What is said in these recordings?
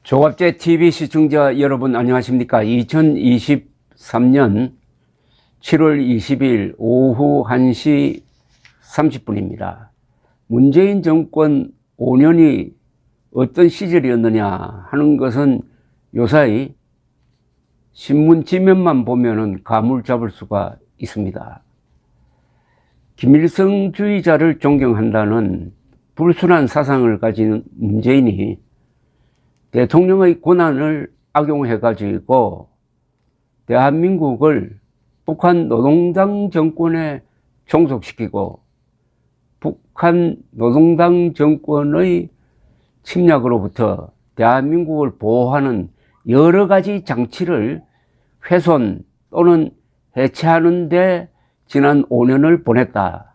조갑제 TV 시청자 여러분 안녕하십니까? 2023년 7월 20일 오후 1시 30분입니다. 문재인 정권 5년이 어떤 시절이었느냐 하는 것은 요사이 신문 지면만 보면은 감을 잡을 수가 있습니다. 김일성주의자를 존경한다는 불순한 사상을 가진 문재인이 대통령의 권한을 악용해 가지고 대한민국을 북한 노동당 정권에 종속시키고 북한 노동당 정권의 침략으로부터 대한민국을 보호하는 여러 가지 장치를 훼손 또는 해체하는 데 지난 5년을 보냈다.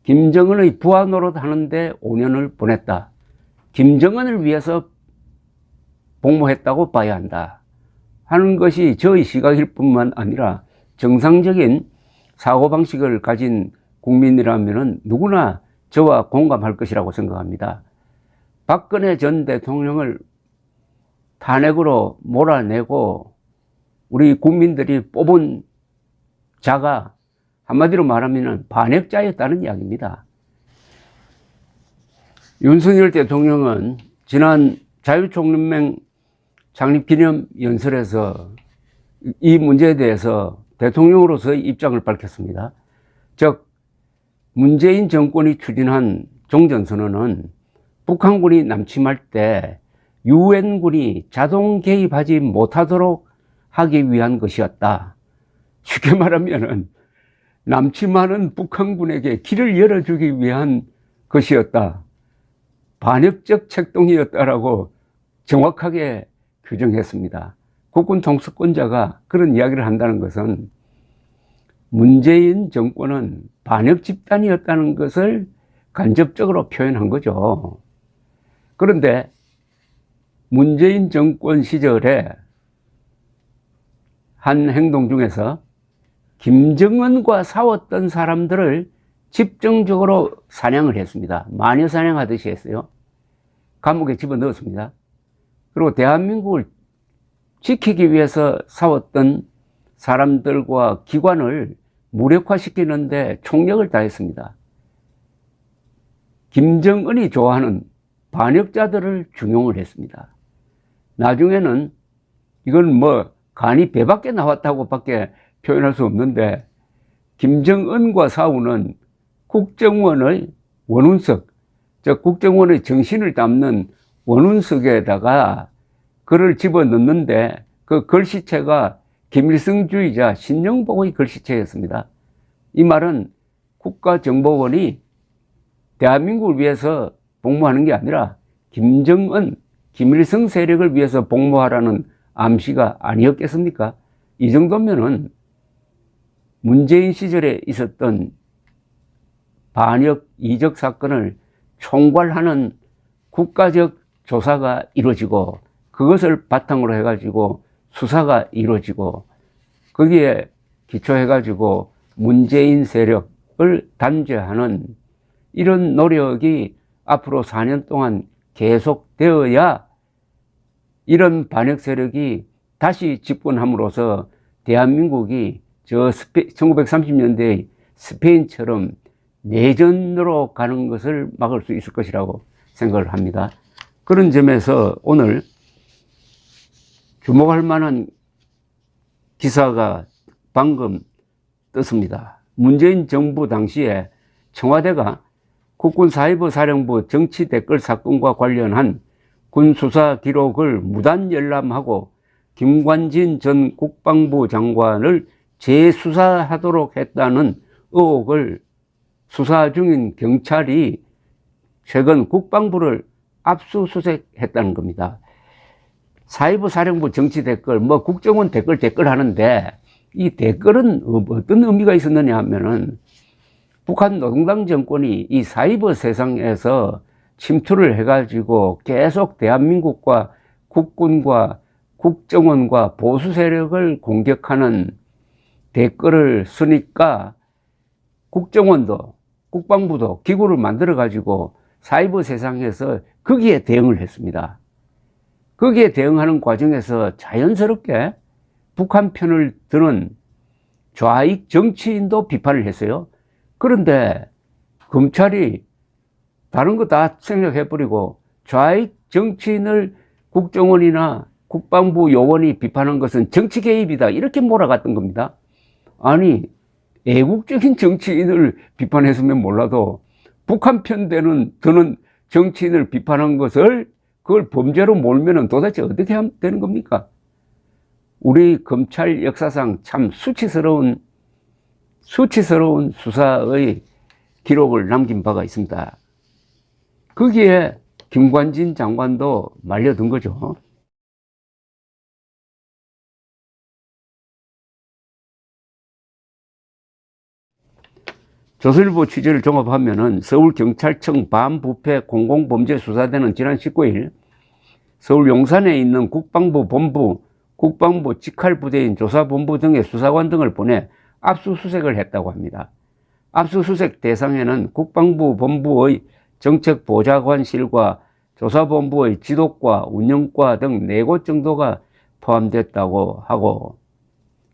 김정은의 부하 노릇하는 데 5년을 보냈다. 김정은을 위해서 복무했다고 봐야 한다 하는 것이 저의 시각일 뿐만 아니라 정상적인 사고방식을 가진 국민이라면 누구나 저와 공감할 것이라고 생각합니다. 박근혜 전 대통령을 탄핵으로 몰아내고 우리 국민들이 뽑은 자가 한마디로 말하면 반역자였다는 이야기입니다. 윤석열 대통령은 지난 자유총연맹 창립기념 연설에서 이 문제에 대해서 대통령으로서의 입장을 밝혔습니다. 즉 문재인 정권이 추진한 종전선언은 북한군이 남침할 때 유엔군이 자동 개입하지 못하도록 하기 위한 것이었다. 쉽게 말하면 남침하는 북한군에게 길을 열어주기 위한 것이었다. 반역적 책동이었다라고 정확하게 규정했습니다. 국군 통수권자가 그런 이야기를 한다는 것은 문재인 정권은 반역 집단이었다는 것을 간접적으로 표현한 거죠. 그런데 문재인 정권 시절에 한 행동 중에서 김정은과 싸웠던 사람들을 집중적으로 사냥을 했습니다. 마녀 사냥하듯이 했어요. 감옥에 집어넣었습니다. 그리고 대한민국을 지키기 위해서 싸웠던 사람들과 기관을 무력화시키는데 총력을 다했습니다. 김정은이 좋아하는 반역자들을 중용을 했습니다. 나중에는 이건 뭐 간이 배 밖에 나왔다고 밖에 표현할 수 없는데 김정은과 싸우는 국정원의 원운석, 즉 국정원의 정신을 담는 원운석에다가 글을 집어넣는데 그 글씨체가 김일성주의자 신영복의 글씨체였습니다. 이 말은 국가정보원이 대한민국을 위해서 복무하는 게 아니라 김정은, 김일성 세력을 위해서 복무하라는 암시가 아니었겠습니까? 이 정도면은 문재인 시절에 있었던 반역 이적 사건을 총괄하는 국가적 조사가 이루어지고 그것을 바탕으로 해가지고 수사가 이루어지고 거기에 기초해가지고 문재인 세력을 단죄하는 이런 노력이 앞으로 4년 동안 계속되어야 이런 반역 세력이 다시 집권함으로써 대한민국이 1930년대의 스페인처럼 내전으로 가는 것을 막을 수 있을 것이라고 생각을 합니다. 그런 점에서 오늘 주목할 만한 기사가 방금 떴습니다. 문재인 정부 당시에 청와대가 국군사이버사령부 정치 댓글 사건과 관련한 군수사 기록을 무단 열람하고 김관진 전 국방부 장관을 재수사하도록 했다는 의혹을 수사 중인 경찰이 최근 국방부를 압수수색했다는 겁니다. 사이버사령부 정치 댓글, 뭐 국정원 댓글 하는데 이 댓글은 어떤 의미가 있었느냐 하면은 북한 노동당 정권이 이 사이버 세상에서 침투를 해가지고 계속 대한민국과 국군과 국정원과 보수 세력을 공격하는 댓글을 쓰니까 국정원도 국방부도 기구를 만들어 가지고 사이버 세상에서 거기에 대응을 했습니다. 거기에 대응하는 과정에서 자연스럽게 북한 편을 드는 좌익 정치인도 비판을 했어요. 그런데 검찰이 다른 거 다 생략해버리고 좌익 정치인을 국정원이나 국방부 요원이 비판한 것은 정치 개입이다, 이렇게 몰아갔던 겁니다. 아니, 애국적인 정치인을 비판했으면 몰라도 북한 편 드는 정치인을 비판한 것을 그걸 범죄로 몰면은 도대체 어떻게 하면 되는 겁니까? 우리 검찰 역사상 참 수치스러운 수사의 기록을 남긴 바가 있습니다. 거기에 김관진 장관도 말려든 거죠. 조선일보 취재를 종합하면은 서울경찰청 반부패 공공범죄수사대는 지난 19일 서울 용산에 있는 국방부 본부, 국방부 직할부대인 조사본부 등의 수사관 등을 보내 압수수색을 했다고 합니다. 압수수색 대상에는 국방부 본부의 정책보좌관실과 조사본부의 지도과 운영과 등 4곳 정도가 포함됐다고 하고,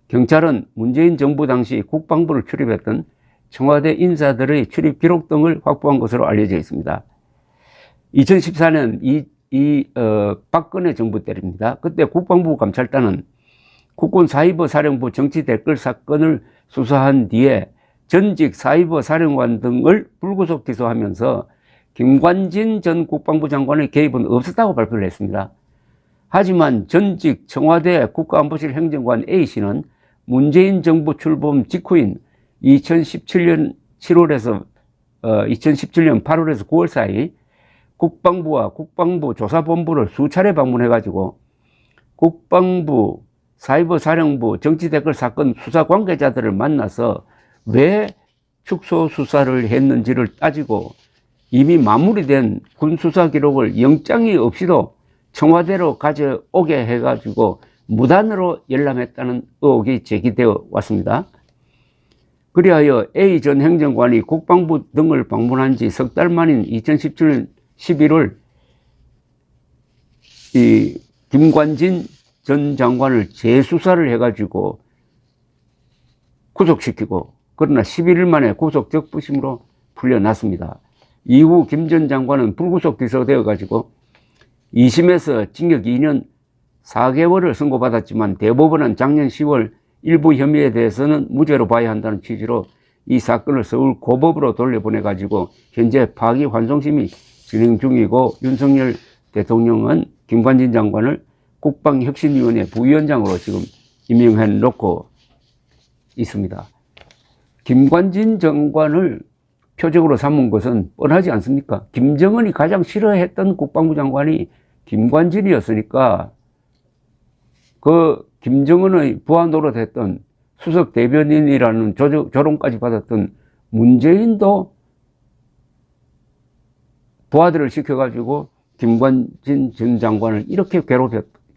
경찰은 문재인 정부 당시 국방부를 출입했던 청와대 인사들의 출입 기록 등을 확보한 것으로 알려져 있습니다. 2014년 박근혜 정부 때입니다. 그때 국방부 감찰단은 국군 사이버 사령부 정치 댓글 사건을 수사한 뒤에 전직 사이버 사령관 등을 불구속 기소하면서 김관진 전 국방부 장관의 개입은 없었다고 발표를 했습니다. 하지만 전직 청와대 국가안보실 행정관 A씨는 문재인 정부 출범 직후인 2017년 8월에서 9월 사이 국방부와 국방부 조사본부를 수차례 방문해가지고 국방부 사이버 사령부 정치 댓글 사건 수사 관계자들을 만나서 왜 축소 수사를 했는지를 따지고 이미 마무리된 군 수사 기록을 영장이 없이도 청와대로 가져오게 해가지고 무단으로 열람했다는 의혹이 제기되어 왔습니다. 그리하여 A 전 행정관이 국방부 등을 방문한 지 석 달 만인 2017년 11월 이 김관진 전 장관을 재수사를 해가지고 구속시키고, 그러나 11일 만에 구속 적부심으로 풀려났습니다. 이후 김 전 장관은 불구속 기소되어 가지고 2심에서 징역 2년 4개월을 선고받았지만 대법원은 작년 10월 일부 혐의에 대해서는 무죄로 봐야 한다는 취지로 이 사건을 서울 고법으로 돌려보내 가지고 현재 파기환송심이 진행 중이고, 윤석열 대통령은 김관진 장관을 국방혁신위원회 부위원장으로 지금 임명해 놓고 있습니다. 김관진 장관을 표적으로 삼은 것은 뻔하지 않습니까? 김정은이 가장 싫어했던 국방부 장관이 김관진이었으니까 그 김정은의 부하 노릇했던 수석 대변인이라는 조롱까지 받았던 문재인도 부하들을 시켜가지고 김관진 전 장관을 이렇게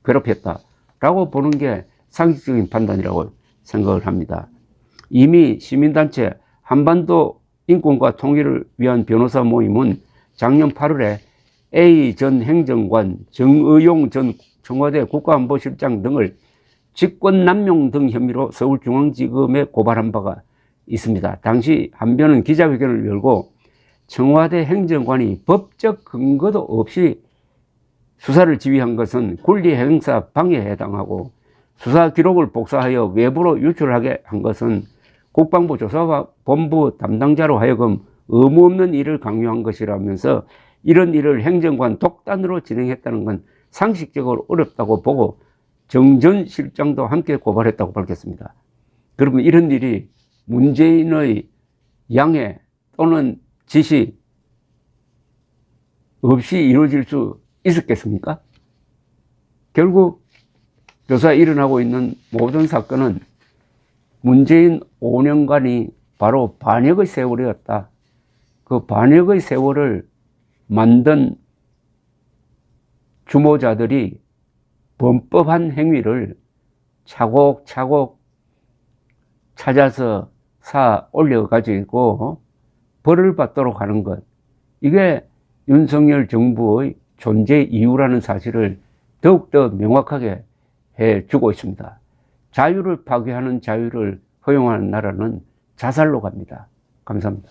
괴롭혔다라고 보는 게 상식적인 판단이라고 생각을 합니다. 이미 시민단체 한반도 인권과 통일을 위한 변호사 모임은 작년 8월에 A 전 행정관, 정의용 전 청와대 국가안보실장 등을 직권남용 등 혐의로 서울중앙지검에 고발한 바가 있습니다. 당시 한변은 기자회견을 열고 청와대 행정관이 법적 근거도 없이 수사를 지휘한 것은 권리행사 방해에 해당하고, 수사 기록을 복사하여 외부로 유출하게 한 것은 국방부 조사본부 담당자로 하여금 의무 없는 일을 강요한 것이라면서 이런 일을 행정관 독단으로 진행했다는 건 상식적으로 어렵다고 보고 정 전 실장도 함께 고발했다고 밝혔습니다. 그러면 이런 일이 문재인의 양해 또는 지시 없이 이루어질 수 있었겠습니까? 결국 요새 일어나고 있는 모든 사건은 문재인 5년간이 바로 반역의 세월이었다. 그 반역의 세월을 만든 주모자들이 범법한 행위를 차곡차곡 찾아서 쌓아 올려가지고 벌을 받도록 하는 것, 이게 윤석열 정부의 존재 이유라는 사실을 더욱더 명확하게 해주고 있습니다. 자유를 파괴하는 자유를 허용하는 나라는 자살로 갑니다. 감사합니다.